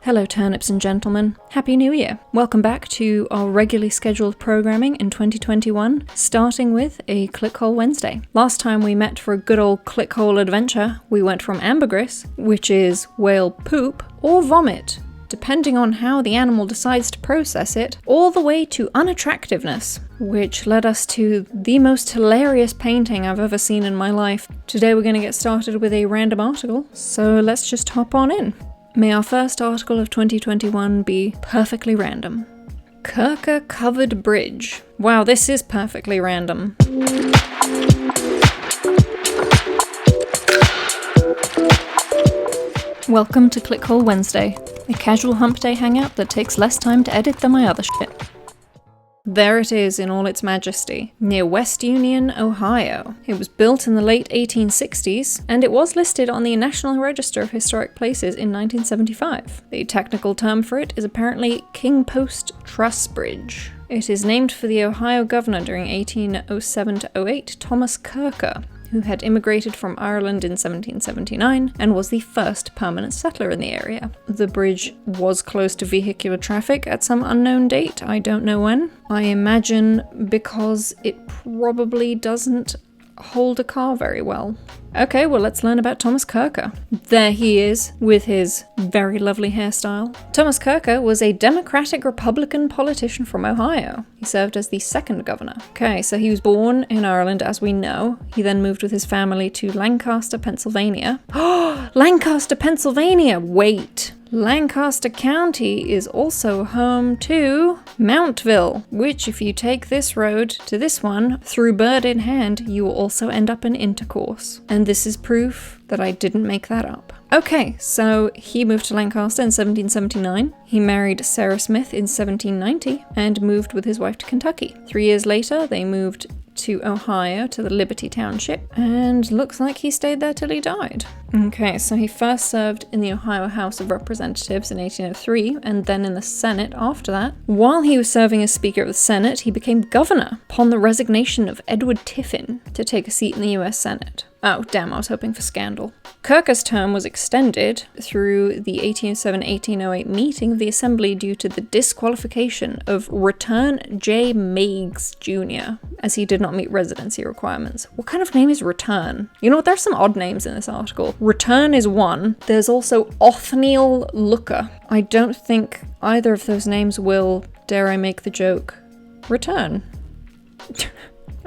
Hello turnips and gentlemen, Happy New Year! Welcome back to our regularly scheduled programming in 2021, starting with a Clickhole Wednesday. Last time we met for a good old Clickhole adventure, we went from ambergris, which is whale poop or vomit, depending on how the animal decides to process it, all the way to unattractiveness, which led us to the most hilarious painting I've ever seen in my life. Today we're going to get started with a random article, so let's just hop on in. May our first article of 2021 be perfectly random. Kirker covered bridge. Wow, this is perfectly random. Welcome to Clickhole Wednesday, a casual hump day hangout that takes less time to edit than my other shit. There it is in all its majesty, near West Union, Ohio. It was built in the late 1860s, and it was listed on the National Register of Historic Places in 1975. The technical term for it is apparently King Post Truss Bridge. It is named for the Ohio governor during 1807-08, Thomas Kirker, who had immigrated from Ireland in 1779 and was the first permanent settler in the area. The bridge was closed to vehicular traffic at some unknown date, I don't know when. I imagine because it probably doesn't hold a car very well. Okay, well let's learn about Thomas Kirker. There he is, with his very lovely hairstyle. Thomas Kirker was a Democratic Republican politician from Ohio. He served as the second governor. Okay, so he was born in Ireland, as we know. He then moved with his family to Lancaster, Pennsylvania. Oh, Lancaster, Pennsylvania! Wait! Lancaster County is also home to Mountville, which if you take this road to this one, through bird in hand, you will also end up in intercourse. And this is proof that I didn't make that up. Okay, so he moved to Lancaster in 1779. He married Sarah Smith in 1790 and moved with his wife to Kentucky. 3 years later, they moved to Ohio, to the Liberty Township, and looks like he stayed there till he died. Okay, so he first served in the Ohio House of Representatives in 1803, and then in the Senate after that. While he was serving as Speaker of the Senate, he became governor upon the resignation of Edward Tiffin to take a seat in the US Senate. Oh, damn, I was hoping for scandal. Kirker's term was extended through the 1807-1808 meeting of the Assembly due to the disqualification of Return J. Meigs, Jr., as he did not meet residency requirements. What kind of name is Return? You know what, there's some odd names in this article. Return is one. There's also Othniel Looker. I don't think either of those names will, dare I make the joke, return.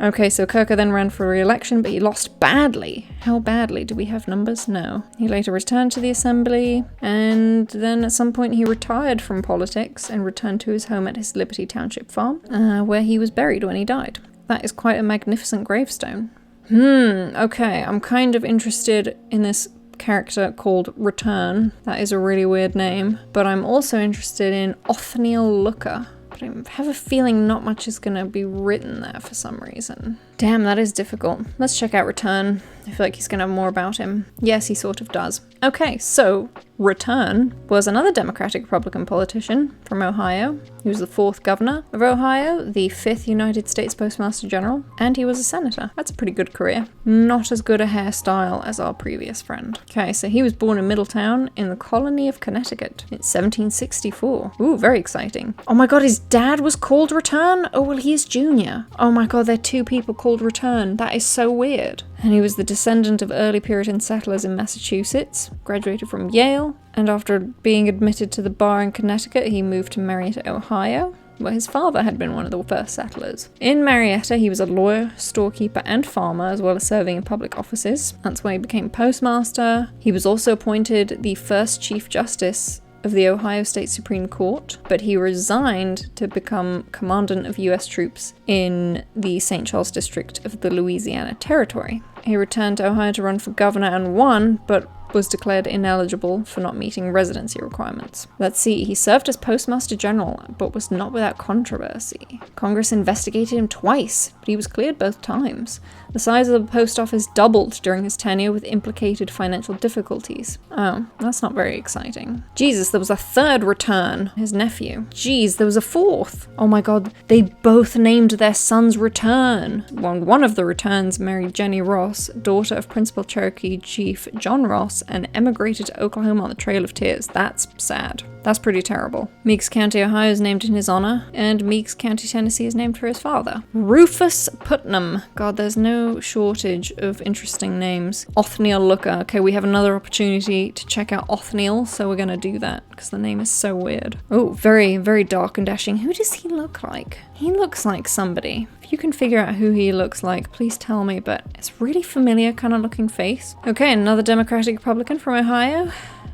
Okay, so Kirker then ran for re-election, but he lost badly. How badly? Do we have numbers? No. He later returned to the Assembly, and then at some point he retired from politics and returned to his home at his Liberty Township farm, where he was buried when he died. That is quite a magnificent gravestone. Okay, I'm kind of interested in this character called Return. That is a really weird name, but I'm also interested in Othniel Looker. But I have a feeling not much is going to be written there for some reason. Damn, that is difficult. Let's check out Return. I feel like he's going to have more about him. Yes, he sort of does. Okay, so Return was another Democratic Republican politician from Ohio. He was the 4th governor of Ohio, the 5th United States Postmaster General, and he was a senator. That's a pretty good career. Not as good a hairstyle as our previous friend. Okay, so he was born in Middletown in the colony of Connecticut in 1764. Ooh, very exciting. Oh my god, his dad was called Return? Oh, well, he is Junior. Oh my god, they're two people called Return. That is so weird. And he was the descendant of early Puritan settlers in Massachusetts, graduated from Yale, and after being admitted to the bar in Connecticut, he moved to Marietta, Ohio, where his father had been one of the first settlers. In Marietta, he was a lawyer, storekeeper, and farmer, as well as serving in public offices. That's where he became postmaster. He was also appointed the first Chief Justice of the Ohio State Supreme Court, but he resigned to become commandant of US troops in the St. Charles district of the Louisiana Territory. He returned to Ohio to run for governor and won, but was declared ineligible for not meeting residency requirements. Let's see, he served as Postmaster General, but was not without controversy. Congress investigated him twice, but he was cleared both times. The size of the post office doubled during his tenure with implicated financial difficulties. Oh, that's not very exciting. Jesus, there was a 3rd Return, his nephew. Jeez, there was a 4th. Oh my god, they both named their sons Return. One of the Returns married Jenny Ross, daughter of Principal Cherokee Chief John Ross, and emigrated to Oklahoma on the Trail of Tears. That's sad. That's pretty terrible. Meigs County, Ohio is named in his honor, and Meigs County, Tennessee is named for his father. Rufus Putnam. God, there's no shortage of interesting names. Othniel Looker. Okay, we have another opportunity to check out Othniel, so we're gonna do that, because the name is so weird. Oh, very, very dark and dashing. Who does he look like? He looks like somebody. If you can figure out who he looks like, please tell me, but it's really familiar kind of looking face. Okay, another Democratic Republican from Ohio.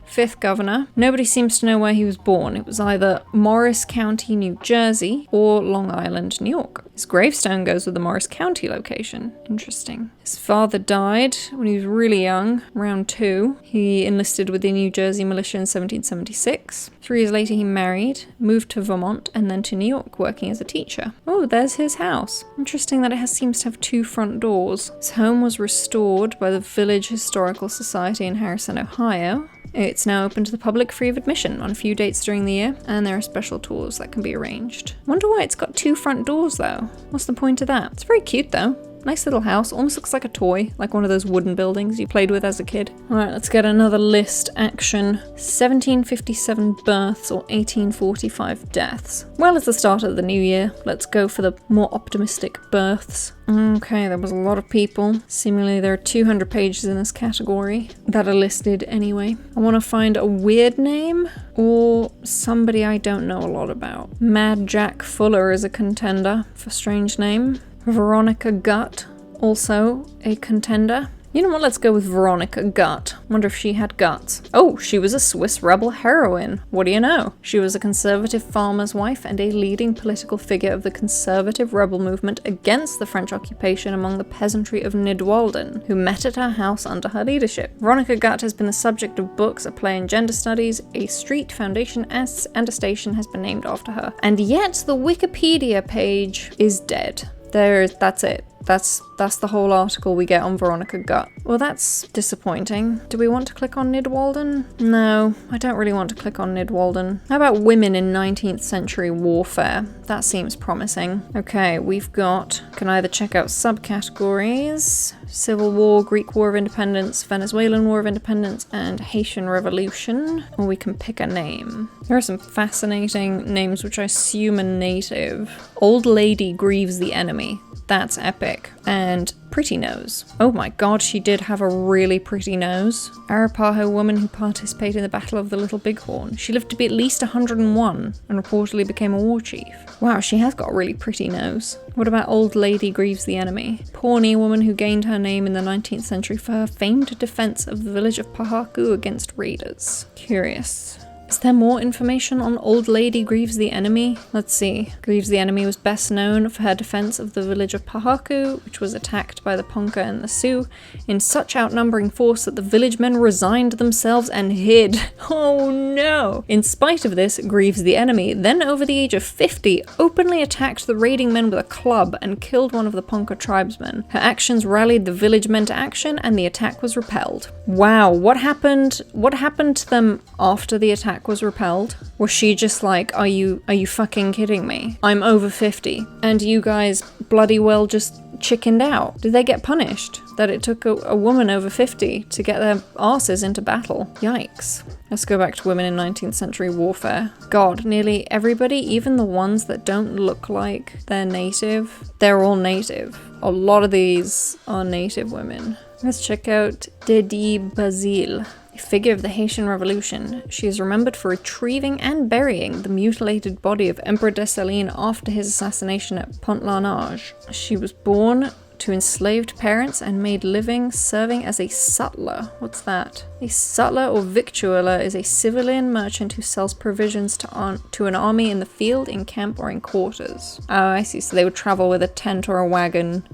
5th governor. Nobody seems to know where he was born. It was either Morris County, New Jersey, or Long Island, New York. His gravestone goes with the Morris County location. Interesting. His father died when he was really young, around 2. He enlisted with the New Jersey militia in 1776. 3 years later he married, moved to Vermont, and then to New York, working as a teacher. Oh, there's his house. Interesting that it seems to have 2 front doors. His home was restored by the Village Historical Society in Harrison, Ohio. It's now open to the public free of admission on a few dates during the year, and there are special tours that can be arranged. Wonder why it's got 2 front doors though. What's the point of that? It's very cute though. Nice little house, almost looks like a toy, like one of those wooden buildings you played with as a kid. Alright, let's get another list action. 1757 births or 1845 deaths. Well, it's the start of the new year. Let's go for the more optimistic births. Okay, there was a lot of people. Seemingly there are 200 pages in this category that are listed anyway. I want to find a weird name or somebody I don't know a lot about. Mad Jack Fuller is a contender for strange name. Veronika Gut, also a contender. You know what, let's go with Veronika Gut. Wonder if she had guts. Oh, she was a Swiss rebel heroine. What do you know? She was a conservative farmer's wife and a leading political figure of the conservative rebel movement against the French occupation among the peasantry of Nidwalden, who met at her house under her leadership. Veronika Gut has been the subject of books, a play in gender studies, a street, foundation, and a station has been named after her. And yet the Wikipedia page is dead. That's it. That's the whole article we get on Veronika Gut. Well, that's disappointing. Do we want to click on Nidwalden? No, I don't really want to click on Nidwalden. How about women in 19th century warfare? That seems promising. Okay, we've got, can either check out subcategories, Civil War, Greek War of Independence, Venezuelan War of Independence, and Haitian Revolution, or we can pick a name. There are some fascinating names which I assume are native. Old-Lady-Grieves-The-Enemy. That's epic. And pretty nose. Oh my god, she did have a really pretty nose. Arapaho woman who participated in the Battle of the Little Bighorn. She lived to be at least 101 and reportedly became a war chief. Wow, she has got a really pretty nose. What about Old-Lady-Grieves-The-Enemy? Pawnee woman who gained her name in the 19th century for her famed defense of the village of Pahaku against raiders. Curious. Is there more information on Old-Lady-Grieves-The-Enemy? Let's see. Grieves-The-Enemy was best known for her defense of the village of Pahaku, which was attacked by the Ponca and the Sioux, in such outnumbering force that the village men resigned themselves and hid. Oh no! In spite of this, Grieves-The-Enemy, then over the age of 50, openly attacked the raiding men with a club and killed one of the Ponca tribesmen. Her actions rallied the village men to action, and the attack was repelled. Wow, what happened to them after the attack was repelled? Was she just like, are you fucking kidding me? I'm over 50 and you guys bloody well just chickened out. Did they get punished that it took a woman over 50 to get their asses into battle? Yikes. Let's go back to women in 19th century warfare. God, nearly everybody, even the ones that don't look like they're native, they're all native. A lot of these are native women. Let's check out Dedee Bazile, a figure of the Haitian Revolution. She is remembered for retrieving and burying the mutilated body of Emperor Dessalines after his assassination at Pont-l'Arnage. She was born to enslaved parents and made living serving as a sutler. What's that? A sutler or victualler is a civilian merchant who sells provisions to an army in the field, in camp, or in quarters. Oh, I see. So they would travel with a tent or a wagon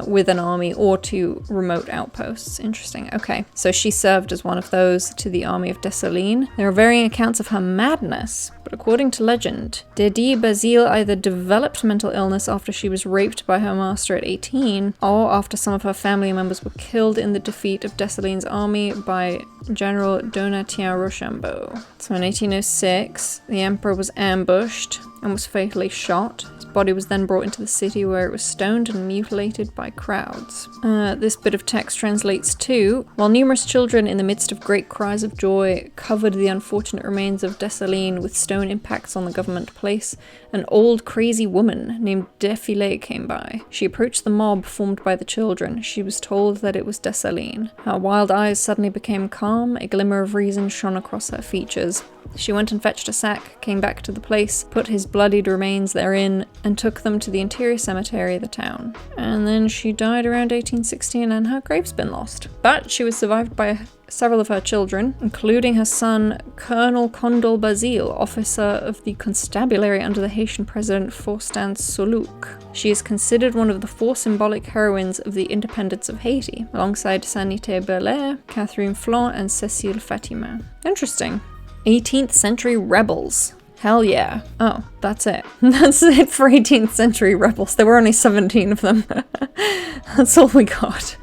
with an army or to remote outposts. Interesting. Okay. So she served as one of those to the army of Dessalines. There are varying accounts of her madness, but according to legend, Dedee Bazile either developed mental illness after she was raped by her master at 18, or after some of her family members were killed in the defeat of Dessalines' army by General Donatien Rochambeau. So in 1806, the emperor was ambushed and was fatally shot. His body was then brought into the city where it was stoned and mutilated by crowds. This bit of text translates to, while numerous children in the midst of great cries of joy covered the unfortunate remains of Dessalines with stone impacts on the government place, an old crazy woman named Dedee came by. She approached the mob formed by the children. She was told that it was Dessalines. Her wild eyes suddenly became calm, a glimmer of reason shone across her features. She went and fetched a sack, came back to the place, put his bloodied remains therein, and took them to the interior cemetery of the town. And then she died around 1816 and her grave's been lost. But she was survived by several of her children, including her son, Colonel Condol Bazile, officer of the constabulary under the Haitian president Faustin Soulouque. She is considered one of the 4 symbolic heroines of the independence of Haiti, alongside Sanité Belair, Catherine Flon, and Cécile Fatima. Interesting. 18th century rebels. Hell yeah. Oh, that's it. That's it for 18th century rebels. There were only 17 of them. That's all we got.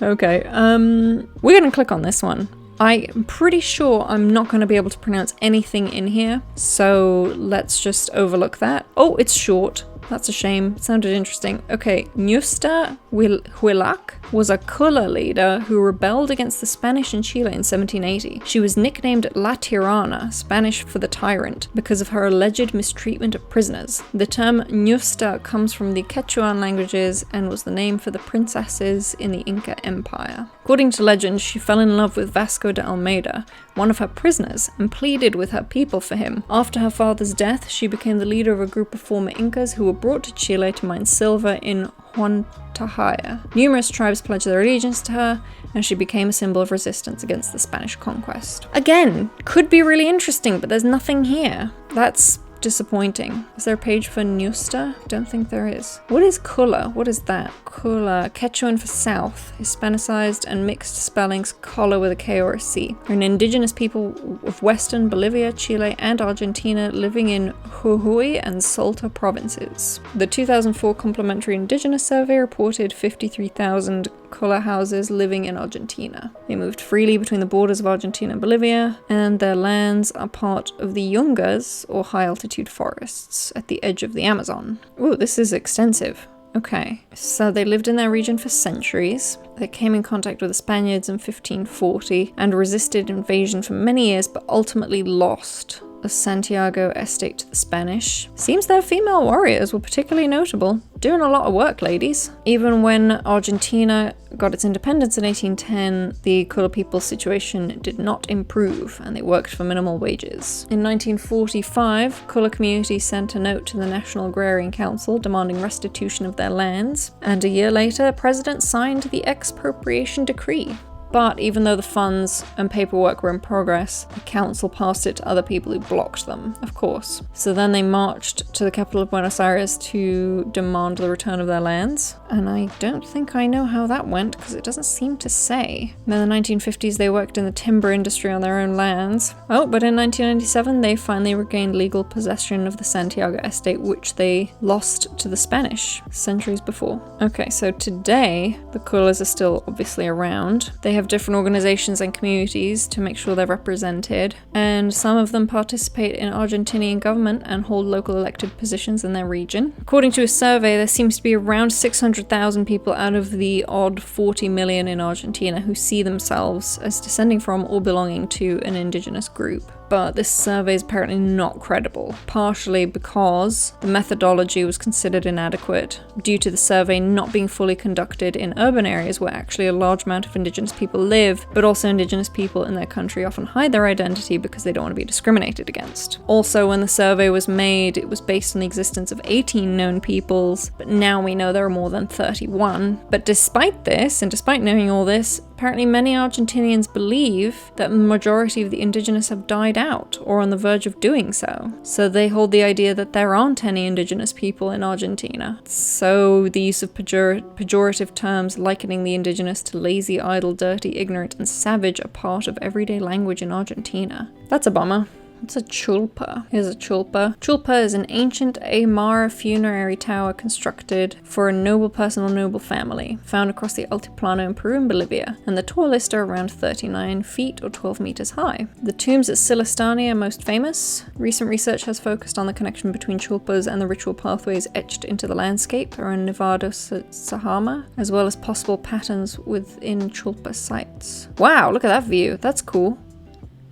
Okay, we're gonna click on this one. I'm pretty sure I'm not going to be able to pronounce anything in here, so let's just overlook that. Oh, it's short. That's a shame. It sounded interesting. Okay, Nusta Huillac was a Qulla leader who rebelled against the Spanish in Chile in 1780. She was nicknamed La Tirana, Spanish for the tyrant, because of her alleged mistreatment of prisoners. The term Nusta comes from the Quechuan languages and was the name for the princesses in the Inca Empire. According to legend, she fell in love with Vasco de Almeida, one of her prisoners, and pleaded with her people for him. After her father's death, she became the leader of a group of former Incas who were brought to Chile to mine silver in Huantajaya. Numerous tribes pledged their allegiance to her, and she became a symbol of resistance against the Spanish conquest. Again, could be really interesting, but there's nothing here. That's disappointing. Is there a page for Nusta? Don't think there is. What is Culla? What is that? Culla, Quechuan for south, Hispanicized and mixed spellings, Colla with a K or a C. They're an indigenous people of western Bolivia, Chile, and Argentina living in Jujuy and Salta provinces. The 2004 Complementary Indigenous Survey reported 53,000 Culla houses living in Argentina. They moved freely between the borders of Argentina and Bolivia, and their lands are part of the Yungas, or high-altitude forests, at the edge of the Amazon. Ooh, this is extensive. Okay, so they lived in their region for centuries. They came in contact with the Spaniards in 1540 and resisted invasion for many years, but ultimately lost the Santiago estate to the Spanish. Seems their female warriors were particularly notable, doing a lot of work, ladies. Even when Argentina got its independence in 1810, the Culla people's situation did not improve, and they worked for minimal wages. In 1945, Culla community sent a note to the National Agrarian Council demanding restitution of their lands, and a year later, the president signed the expropriation decree. But even though the funds and paperwork were in progress, the council passed it to other people who blocked them, of course. So then they marched to the capital of Buenos Aires to demand the return of their lands. And I don't think I know how that went, because it doesn't seem to say. In the 1950s, they worked in the timber industry on their own lands. Oh, but in 1997, they finally regained legal possession of the Santiago estate, which they lost to the Spanish centuries before. Okay, so today, the Cullas are still obviously around. They have different organizations and communities to make sure they're represented, and some of them participate in Argentinian government and hold local elected positions in their region. According to a survey, there seems to be around 600,000 people out of the odd 40 million in Argentina who see themselves as descending from or belonging to an indigenous group. But this survey is apparently not credible, partially because the methodology was considered inadequate due to the survey not being fully conducted in urban areas where actually a large amount of indigenous people live, but also indigenous people in their country often hide their identity because they don't want to be discriminated against. Also, when the survey was made, it was based on the existence of 18 known peoples, but now we know there are more than 31. But despite this, and despite knowing all this, apparently many Argentinians believe that the majority of the indigenous have died out, or on the verge of doing so. So they hold the idea that there aren't any indigenous people in Argentina. So the use of pejorative terms likening the indigenous to lazy, idle, dirty, ignorant, and savage are part of everyday language in Argentina. That's a bummer. What's a Chullpa? Here's a Chullpa. Chullpa is an ancient Aymara funerary tower constructed for a noble person or noble family, found across the Altiplano in Peru and Bolivia, and the tallest are around 39 feet or 12 meters high. The tombs at Sillustani are most famous. Recent research has focused on the connection between Chullpas and the ritual pathways etched into the landscape around Nevada Sahama, as well as possible patterns within Chullpa sites. Wow, look at that view. That's cool.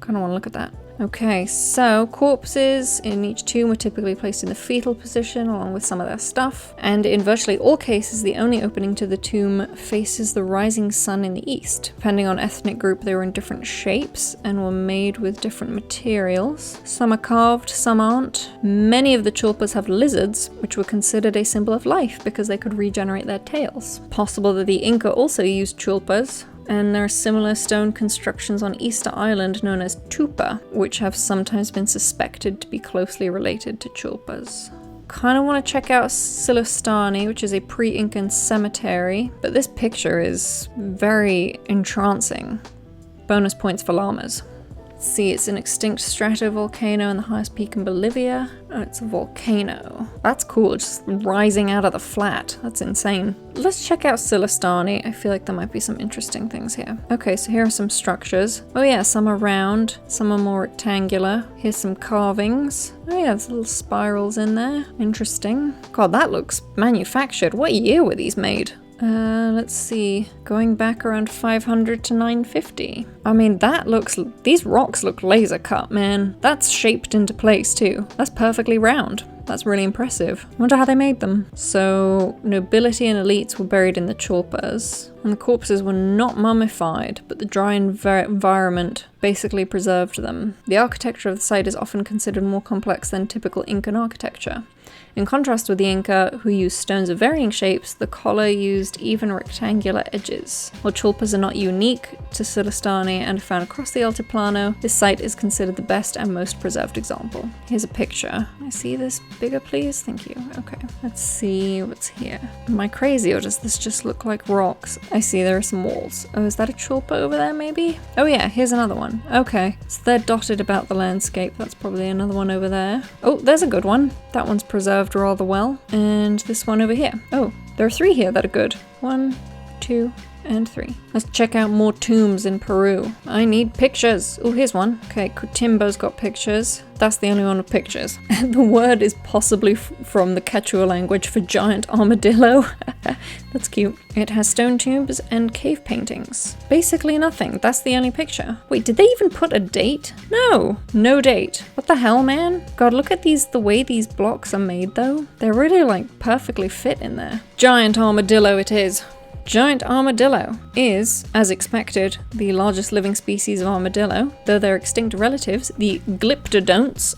Kind of want to look at that. Okay, so corpses in each tomb were typically placed in the fetal position along with some of their stuff, and in virtually all cases the only opening to the tomb faces the rising sun in the east. Depending on ethnic group, they were in different shapes and were made with different materials. Some are carved, some aren't. Many of the Chullpas have lizards, which were considered a symbol of life because they could regenerate their tails. Possible that the Inca also used Chullpas, and there are similar stone constructions on Easter Island known as tupa, which have sometimes been suspected to be closely related to Chullpas. Kind of want to check out Sillustani, which is a pre-Incan cemetery, but this picture is very entrancing. Bonus points for llamas. See, it's an extinct stratovolcano and the highest peak in Bolivia. Oh, it's a volcano. That's cool, just rising out of the flat. That's insane. Let's check out Sillustani. I feel like there might be some interesting things here. Okay, so here are some structures. Oh yeah, some are round, some are more rectangular. Here's some carvings. Oh yeah, there's little spirals in there. Interesting. God, that looks manufactured. What year were these made? Let's see, going back around 500 to 950. I mean, these rocks look laser cut, man. That's shaped into place too. That's perfectly round. That's really impressive. I wonder how they made them. So, nobility and elites were buried in the Chullpas, and the corpses were not mummified, but the dry environment basically preserved them. The architecture of the site is often considered more complex than typical Incan architecture. In contrast with the Inca, who used stones of varying shapes, the Qulla used even rectangular edges. While Chullpas are not unique to Sillustani and found across the Altiplano, this site is considered the best and most preserved example. Here's a picture. Can I see this bigger, please? Thank you. Okay, let's see what's here. Am I crazy, or does this just look like rocks? I see there are some walls. Oh, is that a Chullpa over there, maybe? Oh yeah, here's another one. Okay, so they're dotted about the landscape. That's probably another one over there. Oh, there's a good one. That one's preserved rather well. And this one over here. Oh, there are 3 here that are good. 1, 2, and 3. Let's check out more tombs in Peru. I need pictures. Oh, here's one. Okay, Cutimbo's got pictures. That's the only one with pictures. The word is possibly from the Quechua language for giant armadillo. That's cute. It has stone tombs and cave paintings. Basically nothing. That's the only picture. Wait, did they even put a date? No. No date. What the hell, man? God, look at the way these blocks are made though. They're really like perfectly fit in there. Giant armadillo it is. Giant armadillo is, as expected, the largest living species of armadillo, though their extinct relatives, the Glyptodonts,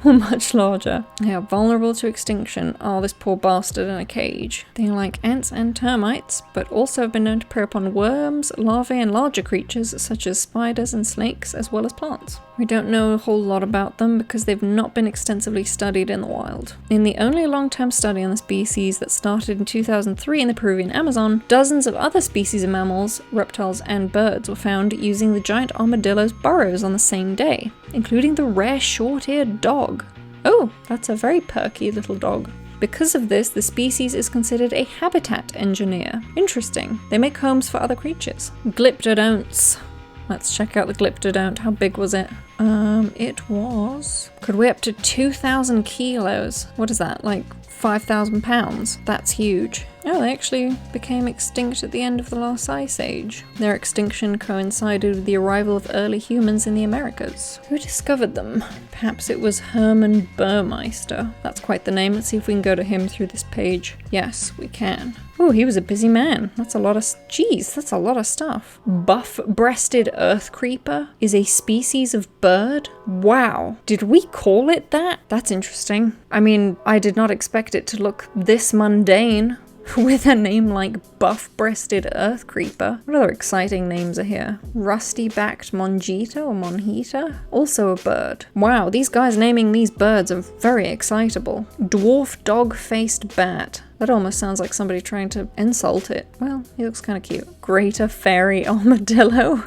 were much larger. They are vulnerable to extinction. Oh, this poor bastard in a cage. They are like ants and termites, but also have been known to prey upon worms, larvae, and larger creatures such as spiders and snakes, as well as plants. We don't know a whole lot about them because they've not been extensively studied in the wild. In the only long-term study on the species that started in 2003 in the Peruvian Amazon, dozens of other species of mammals, reptiles, and birds were found using the giant armadillo's burrows on the same day, including the rare short-eared dog. Oh, that's a very perky little dog. Because of this, the species is considered a habitat engineer. Interesting. They make homes for other creatures. Glyptodonts. Let's check out the Glyptodont. How big was it? It could weigh up to 2,000 kilos. What is that, like 5,000 pounds? That's huge. Oh, they actually became extinct at the end of the last ice age. Their extinction coincided with the arrival of early humans in the Americas. Who discovered them? Perhaps it was Hermann Burmeister. That's quite the name. Let's see if we can go to him through this page. Yes, we can. Oh, he was a busy man. That's a lot of... Jeez, that's a lot of stuff. Buff-breasted earth creeper is a species of bird? Wow. Did we call it that? That's interesting. I mean, I did not expect it to look this mundane. With a name like buff-breasted earth creeper. What other exciting names are here? Rusty-backed Monjita or Monjita? Also a bird. Wow, these guys naming these birds are very excitable. Dwarf dog-faced bat. That almost sounds like somebody trying to insult it. Well, he looks kind of cute. Greater fairy armadillo.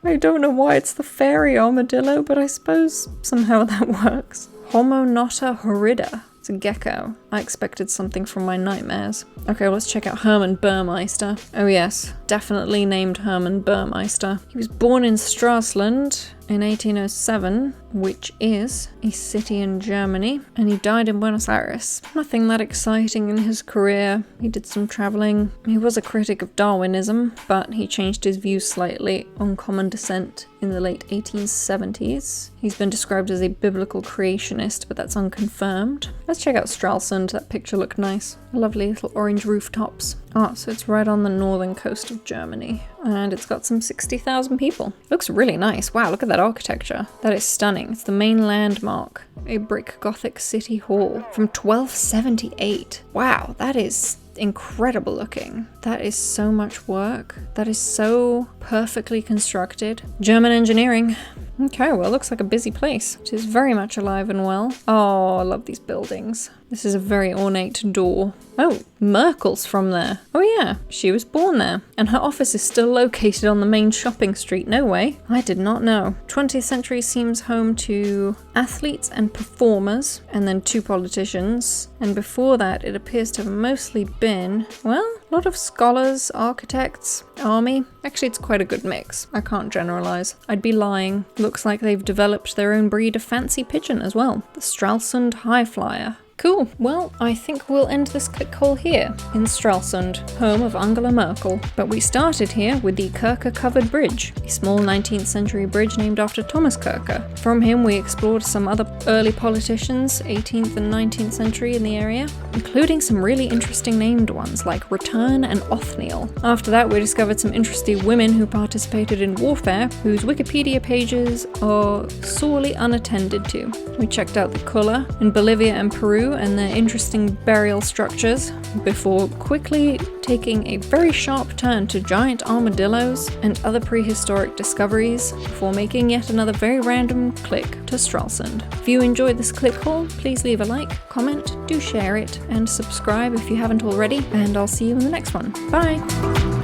I don't know why it's the fairy armadillo, but I suppose somehow that works. Homonota horrida. It's a gecko. I expected something from my nightmares. Okay, let's check out Hermann Burmeister. Oh yes, definitely named Hermann Burmeister. He was born in Stralsund in 1807, which is a city in Germany, and he died in Buenos Aires. Nothing that exciting in his career. He did some traveling. He was a critic of Darwinism, but he changed his views slightly on common descent in the late 1870s. He's been described as a biblical creationist, but that's unconfirmed. Let's check out Stralsund. That picture looked nice. Lovely little orange rooftops. Ah, so it's right on the northern coast of Germany, and it's got some 60,000 people. Looks really nice. Wow, look at that architecture. That is stunning. It's the main landmark, a brick Gothic city hall from 1278. Wow, that is incredible looking. That is so much work. That is so perfectly constructed. German engineering. Okay, well, it looks like a busy place. It is very much alive and well. Oh, I love these buildings. This is a very ornate door. Oh, Merkel's from there. Oh yeah, she was born there. And her office is still located on the main shopping street. No way. I did not know. 20th century seems home to athletes and performers, and then 2 politicians. And before that, it appears to have mostly been, well, a lot of scholars, architects, army. Actually, it's quite a good mix. I can't generalize. I'd be lying. Looks like they've developed their own breed of fancy pigeon as well. The Stralsund High Flyer. Cool. Well, I think we'll end this clickhole here, in Stralsund, home of Angela Merkel. But we started here with the Kirker covered bridge, a small 19th century bridge named after Thomas Kirker. From him we explored some other early politicians, 18th and 19th century in the area, including some really interesting named ones like Return and Othniel. After that we discovered some interesting women who participated in warfare, whose Wikipedia pages are sorely unattended to. We checked out the Qulla in Bolivia and Peru and their interesting burial structures, before quickly taking a very sharp turn to giant armadillos and other prehistoric discoveries, before making yet another very random click to Stralsund. If you enjoyed this clickhole, please leave a like, comment, do share it, and subscribe if you haven't already, and I'll see you in the next one. Bye!